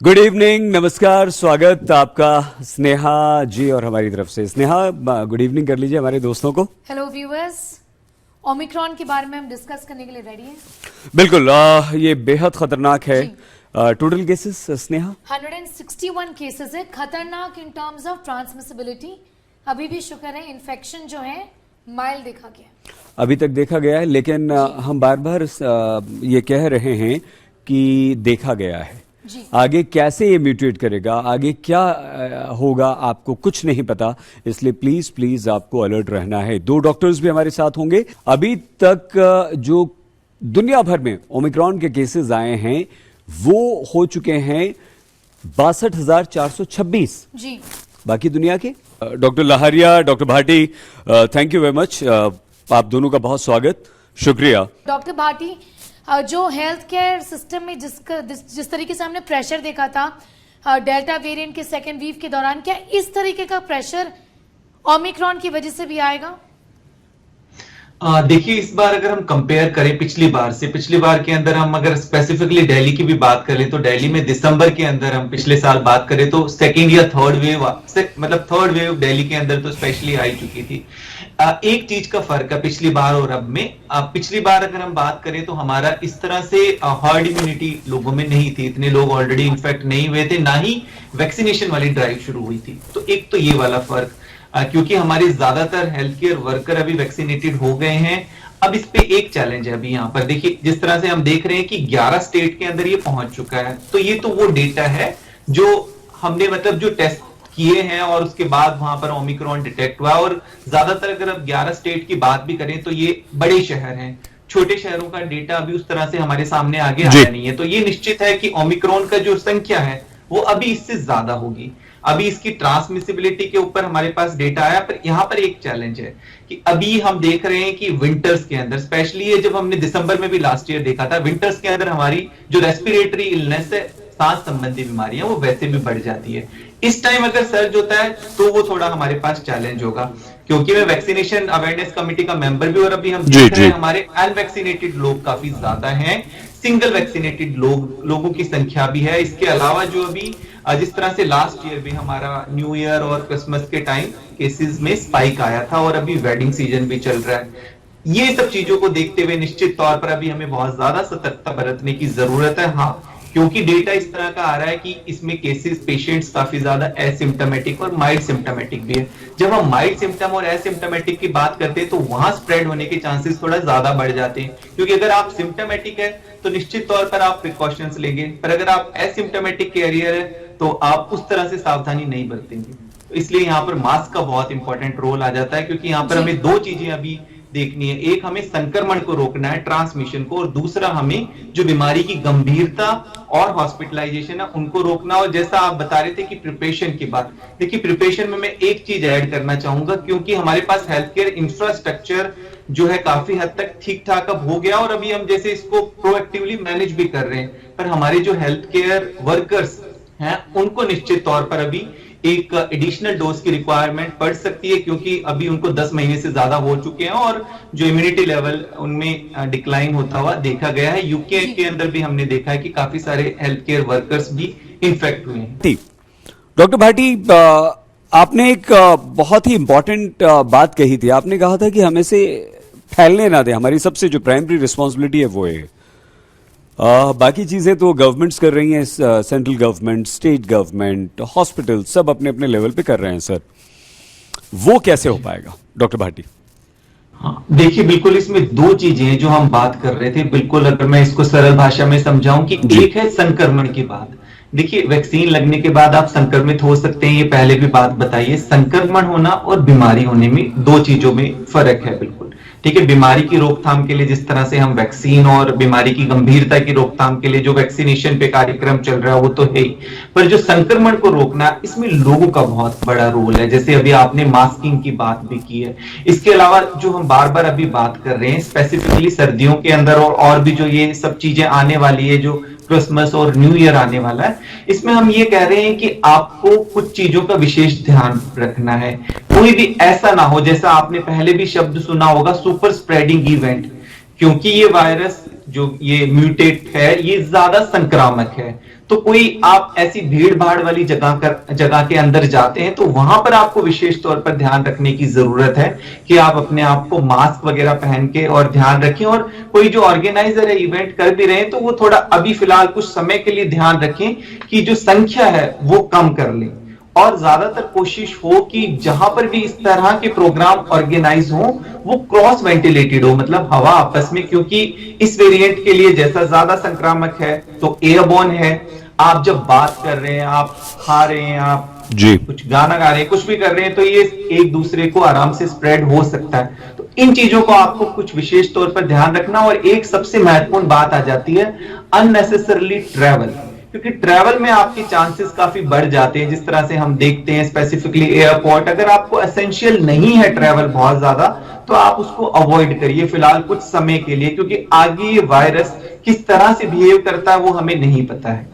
Good evening, नमस्कार, स्वागत आपका स्नेहा जी और हमारी तरफ से। स्नेहा, गुड इवनिंग कर लीजिए हमारे दोस्तों को। हेलो व्यूअर्स, ओमिक्रॉन के बारे में हम डिस्कस करने के लिए रेडी हैं। बिल्कुल, ये बेहद खतरनाक है। टोटल केसेस स्नेहा 161 केसेस है। खतरनाक इन टर्म्स ऑफ ट्रांसमिसिबिलिटी। अभी भी शुक्र है इन्फेक्शन जो है माइल्ड देखा गया, अभी तक देखा गया है, लेकिन हम बार बार ये कह रहे हैं कि देखा गया है। आगे कैसे ये म्यूटेट करेगा, आगे क्या होगा, आपको कुछ नहीं पता, इसलिए प्लीज प्लीज आपको अलर्ट रहना है। दो डॉक्टर्स भी हमारे साथ होंगे। अभी तक जो दुनिया भर में ओमिक्रॉन के केसेस आए हैं वो हो चुके हैं 62,426 जी। बाकी दुनिया के doctor Lahariya, doctor Bhati, thank you very much. आप दोनों का बहुत स्वागत, शुक्रिया। डॉक्टर भाटी, जो हेल्थ केयर सिस्टम में जिस तरीके से हमने प्रेशर देखा था डेल्टा वेरिएंट के सेकेंड वेव के दौरान, क्या इस तरीके का प्रेशर ओमिक्रॉन की वजह से भी आएगा? देखिए, इस बार अगर हम कंपेयर करें पिछली बार से, पिछली बार के अंदर हम अगर स्पेसिफिकली दिल्ली की भी बात करें तो दिल्ली में दिसंबर के अंदर हम पिछले साल बात करें तो सेकेंड या थर्ड वेव, मतलब थर्ड वेव दिल्ली के अंदर तो स्पेशली आई चुकी थी। एक चीज का फर्क है पिछली बार और अब में। पिछली बार अगर हम बात करें तो हमारा इस तरह से हर्ड इम्यूनिटी लोगों में नहीं थी, इतने लोग ऑलरेडी इन्फेक्ट नहीं हुए थे, ना ही वैक्सीनेशन वाली ड्राइव शुरू हुई थी। तो एक तो ये वाला फर्क, क्योंकि हमारे ज्यादातर हेल्थ केयर वर्कर अभी वैक्सीनेटेड हो गए हैं। अब इस पे एक चैलेंज है अभी यहाँ पर। देखिए, जिस तरह से हम देख रहे हैं कि 11 स्टेट के अंदर ये पहुंच चुका है, तो ये तो वो डेटा है जो हमने मतलब जो टेस्ट किए हैं और उसके बाद वहां पर ओमिक्रॉन डिटेक्ट हुआ। और ज्यादातर अगर अब 11 स्टेट की बात भी करें तो ये बड़े शहर हैं, छोटे शहरों का डेटा अभी उस तरह से हमारे सामने आगे आया नहीं है। तो ये निश्चित है कि ओमिक्रॉन का जो संख्या है वो अभी इससे ज्यादा होगी। अभी इसकी ट्रांसमिसिबिलिटी के ऊपर हमारे पास डेटा आया, पर यहाँ पर एक चैलेंज है कि अभी हम देख रहे हैं कि विंटर्स के अंदर, स्पेशली ये जब हमने दिसंबर में भी लास्ट ईयर देखा था, विंटर्स के अंदर हमारी जो रेस्पिरेटरी इलनेस है, सांस संबंधी बीमारियां, वो वैसे भी बढ़ जाती है। इस टाइम अगर सर्ज होता है तो वो थोड़ा हमारे पास चैलेंज होगा, क्योंकि मैं वैक्सीनेशन अवेयरनेस कमिटी का मेंबर भी, और अभी हम देख रहे हैं हमारे अनवैक्सीनेटेड लोग काफी ज्यादा हैं, सिंगल वैक्सीनेटेड लोगों की संख्या भी है। इसके अलावा जो अभी जिस तरह से लास्ट ईयर भी हमारा न्यू ईयर और क्रिसमस के टाइम केसेस में स्पाइक आया था, और अभी वेडिंग सीजन भी चल रहा है। ये सब चीजों को देखते हुए निश्चित तौर पर अभी हमें बहुत ज्यादा सतर्कता बरतने की जरूरत है। हाँ, क्योंकि डेटा इस तरह का आ रहा है कि इसमें केसेस पेशेंट्स काफी ज्यादा एसिम्टोमेटिक और माइल्ड सिम्टोमेटिक भी है। जब हम माइल्ड सिम्टम और एसिम्टोमेटिक की बात करते हैं तो वहां स्प्रेड होने के चांसेस थोड़ा ज्यादा बढ़ जाते हैं, क्योंकि अगर आप सिम्टोमेटिक है तो निश्चित तौर पर आप प्रिकॉशंस लेंगे, पर अगर आप एसिम्टोमेटिक कैरियर है तो आप उस तरह से सावधानी नहीं बरतेंगे। तो इसलिए यहाँ पर मास्क का बहुत इंपॉर्टेंट रोल आ जाता है, क्योंकि यहाँ पर हमें दो चीजें अभी देखनी है। एक, हमें संक्रमण को रोकना है, ट्रांसमिशन को, और दूसरा हमें जो बीमारी की गंभीरता और हॉस्पिटलाइजेशन है उनको रोकना। और जैसा आप बता रहे थे कि प्रिपरेशन की बात, देखिए प्रिपरेशन में मैं एक चीज ऐड करना चाहूंगा, क्योंकि हमारे पास हेल्थ केयर इंफ्रास्ट्रक्चर जो है काफी हद तक ठीक ठाक अब हो गया, और अभी हम जैसे इसको प्रोएक्टिवली मैनेज भी कर रहे हैं, पर हमारे जो हेल्थ केयर वर्कर्स हैं उनको निश्चित तौर पर अभी एक एडिशनल डोज की रिक्वायरमेंट पड़ सकती है, क्योंकि अभी उनको 10 महीने से ज्यादा हो चुके हैं और जो इम्यूनिटी लेवल उनमें डिक्लाइन होता हुआ देखा गया है। यूके के अंदर भी हमने देखा है कि काफी सारे हेल्थ केयर वर्कर्स भी इन्फेक्ट हुए हैं। डॉक्टर भाटी, आपने एक बहुत ही इंपॉर्टेंट बात कही थी। आपने कहा था कि हमें से फैलने ना दे, हमारी सबसे जो प्राइमरी रिस्पॉन्सिबिलिटी है वो है। बाकी चीजें तो गवर्नमेंट्स कर रही हैं, central government, state government, hospital, सब अपने अपने लेवल पे कर रहे हैं। सर, वो कैसे हो पाएगा डॉक्टर भाटी? हाँ, देखिए, बिल्कुल इसमें दो चीजें हैं जो हम बात कर रहे थे। बिल्कुल, अगर मैं इसको सरल भाषा में समझाऊं कि एक है संक्रमण की बात। देखिए, वैक्सीन लगने के बाद आप संक्रमित हो सकते हैं, ये पहले भी बात बताइए। संक्रमण होना और बीमारी होने में दो चीजों में फर्क है। बिल्कुल ठीक है, बीमारी की रोकथाम के लिए जिस तरह से हम वैक्सीन, और बीमारी की गंभीरता की रोकथाम के लिए जो वैक्सीनेशन पे कार्यक्रम चल रहा है वो तो है ही, पर जो संक्रमण को रोकना, इसमें लोगों का बहुत बड़ा रोल है। जैसे अभी आपने मास्किंग की बात भी की है। इसके अलावा जो हम बार बार अभी बात कर रहे हैं स्पेसिफिकली सर्दियों के अंदर, और भी जो ये सब चीजें आने वाली है, जो क्रिसमस और न्यू ईयर आने वाला है, इसमें हम ये कह रहे हैं कि आपको कुछ चीजों का विशेष ध्यान रखना है। कोई भी ऐसा ना हो, जैसा आपने पहले भी शब्द सुना होगा, सुपर स्प्रेडिंग इवेंट, क्योंकि ये वायरस जो ये म्यूटेट है ये ज्यादा संक्रामक है। तो कोई आप ऐसी भीड़ भाड़ वाली जगह के अंदर जाते हैं तो वहां पर आपको विशेष तौर पर ध्यान रखने की जरूरत है कि आप अपने आप को मास्क वगैरह पहन के और ध्यान रखें। और कोई जो ऑर्गेनाइजर है इवेंट कर भी रहे हैं तो वो थोड़ा अभी फिलहाल कुछ समय के लिए ध्यान रखें कि जो संख्या है वो कम कर लें। और ज्यादातर कोशिश हो कि जहां पर भी इस तरह के प्रोग्राम ऑर्गेनाइज हो वो क्रॉस वेंटिलेटेड हो, मतलब हवा आपस में, क्योंकि इस वेरिएंट के लिए जैसा ज्यादा संक्रामक है तो एयरबोर्न है। आप जब बात कर रहे हैं, आप खा रहे हैं, आप जी कुछ गाना गा रहे हैं, कुछ भी कर रहे हैं, तो ये एक दूसरे को आराम से स्प्रेड हो सकता है। तो इन चीजों को आपको कुछ विशेष तौर पर ध्यान रखना। और एक सबसे महत्वपूर्ण बात आ जाती है अननेसेसरली ट्रैवल, क्योंकि ट्रैवल में आपके चांसेस काफी बढ़ जाते हैं। जिस तरह से हम देखते हैं स्पेसिफिकली एयरपोर्ट, अगर आपको एसेंशियल नहीं है ट्रैवल बहुत ज्यादा तो आप उसको अवॉइड करिए फिलहाल कुछ समय के लिए, क्योंकि आगे ये वायरस किस तरह से बिहेव करता है वो हमें नहीं पता है।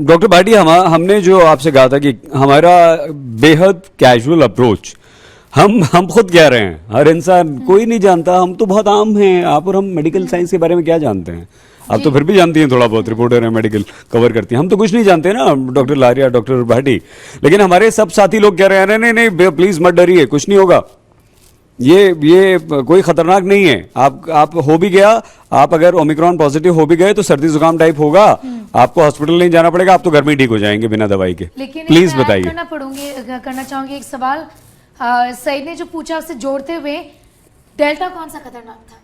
डॉक्टर भाटी, हमने जो आपसे कहा था कि हमारा बेहद कैजुअल अप्रोच, हम खुद कह रहे हैं, हर इंसान कोई नहीं जानता, हम तो बहुत आम हैं, आप और हम मेडिकल साइंस के बारे में क्या जानते हैं? आप तो फिर भी जानती हैं, थोड़ा बहुत रिपोर्टर है, मेडिकल कवर करती हैं, हम तो कुछ नहीं जानते ना डॉक्टर लारिया, डॉक्टर भाटी। लेकिन हमारे सब साथी लोग कह रहे हैं नहीं नहीं नहीं प्लीज मत डरिए, कुछ नहीं होगा, ये कोई खतरनाक नहीं है। आप हो भी गया, आप अगर ओमिक्रॉन पॉजिटिव हो भी गए तो सर्दी जुकाम टाइप होगा, आपको हॉस्पिटल नहीं जाना पड़ेगा, आप तो घर में ठीक हो जाएंगे बिना दवाई के। लेकिन प्लीज बताइए। करना चाहूंगी एक सवाल, सईद ने जो पूछा उससे जोड़ते हुए, डेल्टा कौन सा खतरनाक था?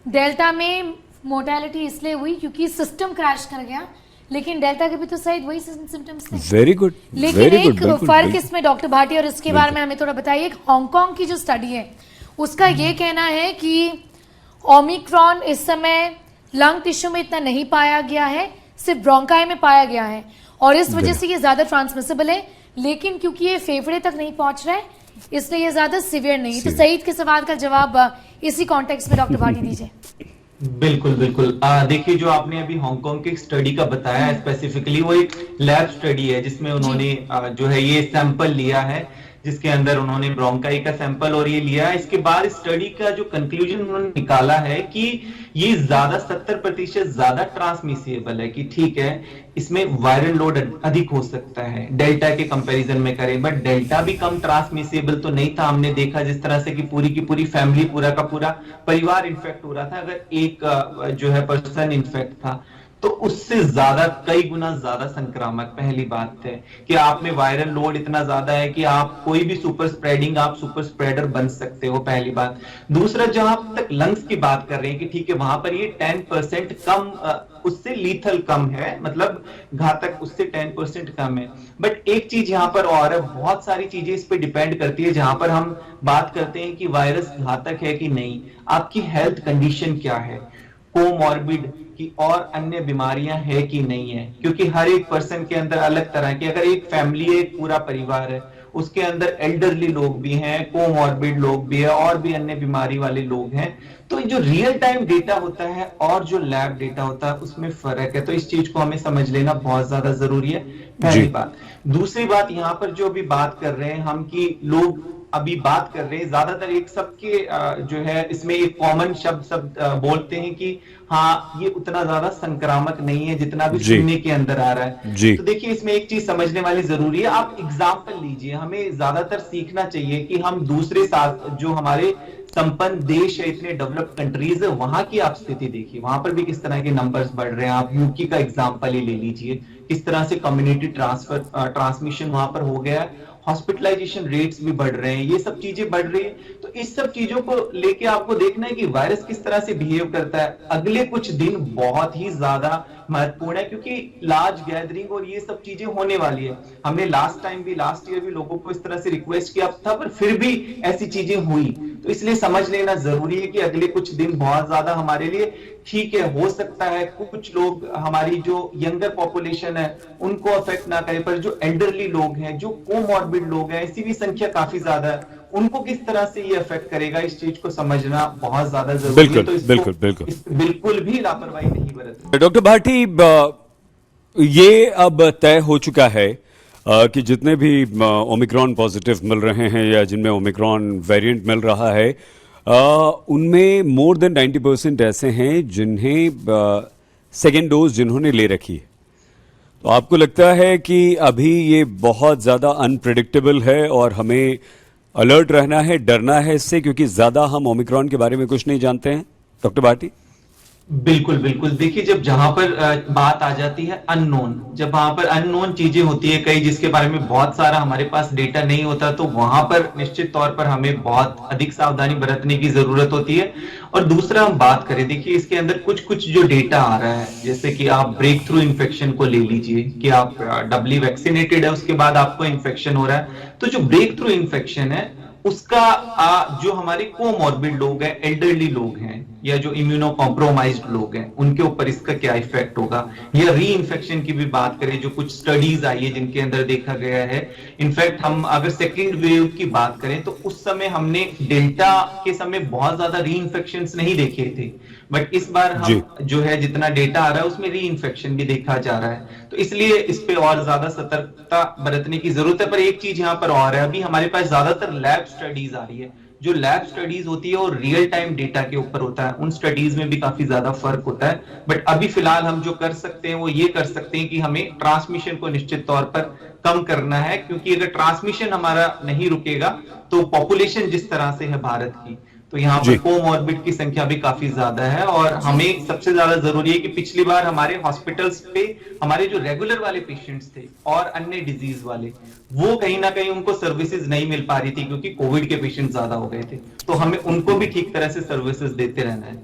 डेल्टा में मोर्टेलिटी इसलिए हुई क्योंकि सिस्टम क्रैश कर गया, लेकिन डेल्टा के भी तो शायद वही सिम्टम्स थे। Very good. लेकिन एक फर्क इसमें डॉक्टर भाटी, और इसके बारे में हमें थोड़ा बताइए। हांगकांग की जो स्टडी है उसका ये कहना है कि ओमिक्रॉन इस समय लंग टिश्यू में इतना नहीं पाया गया है, सिर्फ ब्रोंकाई में पाया गया है, और इस वजह से ये ज्यादा ट्रांसमिसिबल है। लेकिन क्योंकि ये फेफड़े तक नहीं पहुंच रहा है इसलिए ये ज्यादा सिवियर नहीं। तो सईद के सवाल का जवाब इसी कॉन्टेक्स्ट में डॉक्टर भाटी दीजिए। बिल्कुल बिल्कुल। देखिए, जो आपने अभी हांगकांग की स्टडी का बताया स्पेसिफिकली, वो एक लैब स्टडी है जिसमें उन्होंने जो है ये सैंपल लिया है, जिसके अंदर उन्होंने ब्रोंकाई का सैंपल और ये लिया है। इसके बाद स्टडी का जो कंक्लूजन उन्होंने निकाला है कि ये ज्यादा 70% ज्यादा ट्रांसमिसिबल है, कि ठीक है इसमें वायरल लोड अधिक हो सकता है डेल्टा के कंपैरिजन में करें, बट डेल्टा भी कम ट्रांसमिसिबल तो नहीं था। हमने देखा जिस तरह से कि पूरी की पूरी फैमिली, पूरा का पूरा परिवार इन्फेक्ट हो रहा था, अगर एक जो है पर्सन इन्फेक्ट था तो उससे ज्यादा, कई गुना ज्यादा संक्रामक। पहली बात है कि आप में वायरल लोड इतना ज्यादा है कि आप कोई भी आप सुपर स्प्रेडर बन सकते हो, पहली बात। दूसरा, जहां तक लंग्स की बात कर रहे हैं कि ठीक है वहां पर ये 10% कम, उससे लीथल कम है, मतलब घातक उससे 10% कम है। बट एक चीज यहां पर और है, बहुत सारी चीजें इस पे डिपेंड करती है। जहां पर हम बात करते हैं कि वायरस घातक है कि नहीं, आपकी हेल्थ कंडीशन क्या है, कोमॉर्बिड की और अन्य बीमारियां है कि नहीं है, क्योंकि हर एक पर्सन के अंदर अलग तरह की, अगर एक फैमिली है, एक पूरा परिवार है, उसके अंदर एल्डरली लोग भी हैं, कोमॉर्बिड लोग भी है, और भी अन्य बीमारी वाले लोग हैं, तो जो रियल टाइम डेटा होता है और जो लैब डेटा होता है उसमें फर्क है। तो इस चीज को हमें समझ लेना बहुत ज्यादा जरूरी है, पहली बात। दूसरी बात, यहाँ पर जो भी बात कर रहे हैं हम, कि लोग अभी बात कर रहे हैं ज्यादातर एक सबके जो है इसमें एक कॉमन शब्द सब बोलते हैं कि हाँ ये उतना ज्यादा संक्रामक नहीं है जितना भी सुनने के अंदर आ रहा है। तो देखिए, इसमें एक चीज समझने वाली जरूरी है। आप एग्जाम्पल लीजिए, हमें ज्यादातर सीखना चाहिए कि हम दूसरे साथ जो हमारे संपन्न देश है, इतने डेवलप्ड कंट्रीज है, वहां की आप स्थिति देखिए, वहां पर भी किस तरह के नंबर्स बढ़ रहे हैं। आप यूके का एग्जाम्पल ही ले लीजिए, किस तरह से कम्युनिटी ट्रांसमिशन वहां पर हो गया है, हॉस्पिटलाइजेशन रेट्स भी बढ़ रहे हैं, ये सब चीजें बढ़ रही है। तो इस सब चीजों को लेके आपको देखना है कि वायरस किस तरह से बिहेव करता है। अगले कुछ दिन बहुत ही ज्यादा महत्वपूर्ण है, क्योंकि लार्ज गैदरिंग और ये सब चीजें होने वाली है। हमने लास्ट ईयर भी लोगों को इस तरह से रिक्वेस्ट किया था, पर फिर भी ऐसी चीजें हुई। तो इसलिए समझ लेना जरूरी है कि अगले कुछ दिन बहुत ज्यादा हमारे लिए ठीक है, हो सकता है कुछ लोग, हमारी जो यंगर पॉपुलेशन है उनको अफेक्ट ना करे, पर जो एल्डरली लोग हैं, जो कोमॉर्बिड लोग हैं, ऐसी भी संख्या काफी ज्यादा है, उनको किस तरह से ये अफेक्ट करेगा, इस चीज को समझना बहुत ज्यादा जरूरी है। तो बिल्कुल भी लापरवाही नहीं बरतनी। डॉक्टर भाटी, ये अब तय हो चुका है कि जितने भी ओमिक्रॉन पॉजिटिव मिल रहे हैं या जिनमें ओमिक्रॉन वेरिएंट मिल रहा है, उनमें मोर देन 90% ऐसे हैं जिन्हें सेकेंड डोज जिन्होंने ले रखी है। तो आपको लगता है कि अभी ये बहुत ज्यादा अनप्रिडिक्टेबल है और हमें अलर्ट रहना है, डरना है इससे, क्योंकि ज्यादा हम ओमिक्रॉन के बारे में कुछ नहीं जानते हैं? डॉक्टर भाटी। बिल्कुल बिल्कुल, देखिए जब जहां पर बात आ जाती है अननोन, जब वहां पर अननोन चीजें होती है कई, जिसके बारे में बहुत सारा हमारे पास डेटा नहीं होता, तो वहां पर निश्चित तौर पर हमें बहुत अधिक सावधानी बरतने की जरूरत होती है। और दूसरा हम बात करें, देखिए इसके अंदर कुछ कुछ जो डेटा आ रहा है, जैसे कि आप ब्रेक थ्रू इन्फेक्शन को ले लीजिए कि आप डबली वैक्सीनेटेड है, उसके बाद आपको इन्फेक्शन हो रहा है, तो जो ब्रेक थ्रू इन्फेक्शन है उसका जो हमारे कोमॉर्बिड लोग हैं, एल्डरली लोग हैं, या जो इम्यूनो कॉम्प्रोमाइज्ड लोग हैं, उनके ऊपर इसका क्या इफेक्ट होगा। या री इन्फेक्शन की भी बात करें, जो कुछ स्टडीज आई है जिनके अंदर देखा गया है, इनफैक्ट हम अगर सेकेंड वेव की बात करें तो उस समय हमने डेल्टा के समय बहुत ज्यादा री इन्फेक्शन नहीं देखे थे, बट इस बार हम जो है जितना डेटा आ रहा है उसमें री इन्फेक्शन भी देखा जा रहा है। तो इसलिए इस पे और ज्यादा सतर्कता बरतने की जरूरत है। पर एक चीज यहाँ पर और है, अभी हमारे पास ज्यादातर लैब स्टडीज आ रही है, जो लैब स्टडीज होती है और रियल टाइम डेटा के ऊपर होता है, उन स्टडीज में भी काफी ज्यादा फर्क होता है। बट अभी फिलहाल हम जो कर सकते हैं वो ये कर सकते हैं कि हमें ट्रांसमिशन को निश्चित तौर पर कम करना है, क्योंकि अगर ट्रांसमिशन हमारा नहीं रुकेगा तो पॉपुलेशन जिस तरह से है भारत की, तो यहाँ पर कोमॉर्बिड की संख्या भी काफी ज्यादा है। और हमें सबसे ज्यादा जरूरी है कि पिछली बार हमारे हॉस्पिटल्स पे हमारे जो रेगुलर वाले पेशेंट्स थे और अन्य डिजीज वाले, वो कहीं ना कहीं उनको सर्विसेज नहीं मिल पा रही थी, क्योंकि कोविड के पेशेंट ज्यादा हो गए थे, तो हमें उनको भी ठीक तरह से सर्विसेज देते रहना है।